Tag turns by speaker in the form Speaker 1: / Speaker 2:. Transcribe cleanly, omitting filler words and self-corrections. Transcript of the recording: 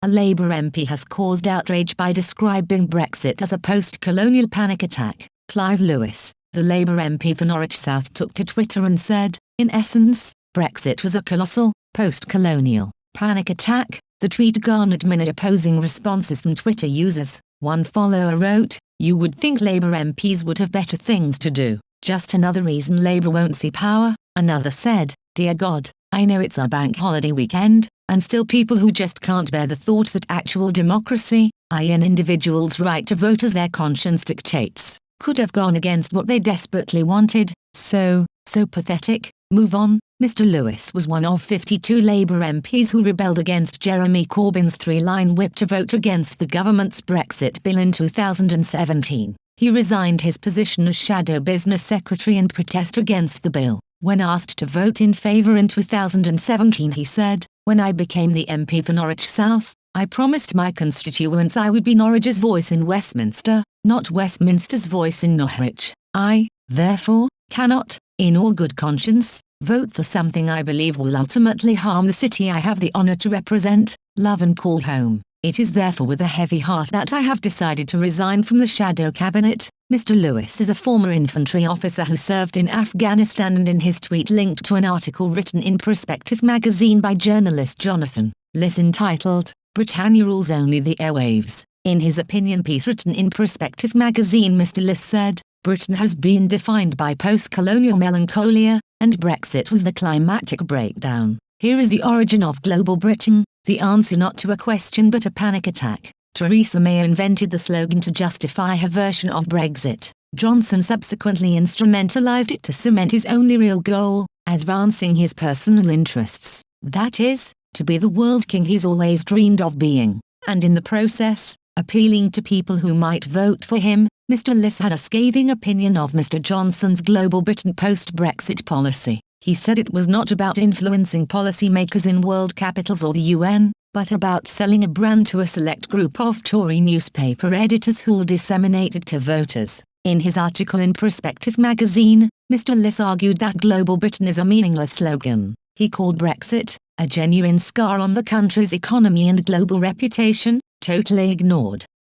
Speaker 1: a Labour MP has caused outrage by describing Brexit as a post-colonial panic attack. Clive Lewis, the Labour MP for Norwich South, took to Twitter and said, "In essence, Brexit was a colossal, post-colonial, panic attack." The tweet garnered many opposing responses from Twitter users. One follower wrote, "You would think Labour MPs would have better things to do. Just another reason Labour won't see power." Another said, "Dear God, I know it's a bank holiday weekend, and still people who just can't bear the thought that actual democracy, i.e. an individual's right to vote as their conscience dictates, could have gone against what they desperately wanted. So pathetic. Move on." Mr. Lewis was one of 52 Labour MPs who rebelled against Jeremy Corbyn's three-line whip to vote against the government's Brexit bill in 2017. He resigned his position as Shadow Business Secretary in protest against the bill. When asked to vote in favour in 2017, he said, "When I became the MP for Norwich South, I promised my constituents I would be Norwich's voice in Westminster, not Westminster's voice in Norwich. I, therefore, cannot, in all good conscience, vote for something I believe will ultimately harm the city I have the honour to represent, love and call home. It is therefore with a heavy heart that I have decided to resign from the Shadow Cabinet." Mr. Lewis is a former infantry officer who served in Afghanistan, and in his tweet linked to an article written in Perspective magazine by journalist Jonathan Liss entitled, "Britannia Rules Only the Airwaves." In his opinion piece written in Perspective magazine, Mr. Liss said, "Britain has been defined by post-colonial melancholia, and Brexit was the climactic breakdown. Here is the origin of global Britain, the answer not to a question but a panic attack." Theresa May invented the slogan to justify her version of Brexit. Johnson subsequently instrumentalized it to cement his only real goal, advancing his personal interests, that is, to be the world king he's always dreamed of being, and in the process, appealing to people who might vote for him. Mr. Liss had a scathing opinion of Mr. Johnson's Global Britain post-Brexit policy. He said it was not about influencing policymakers in world capitals or the UN, but about selling a brand to a select group of Tory newspaper editors who'll disseminate it to voters. In his article in Perspective magazine, Mr. Liss argued that Global Britain is a meaningless slogan. He called Brexit a genuine scar on the country's economy and global reputation, totally ignored.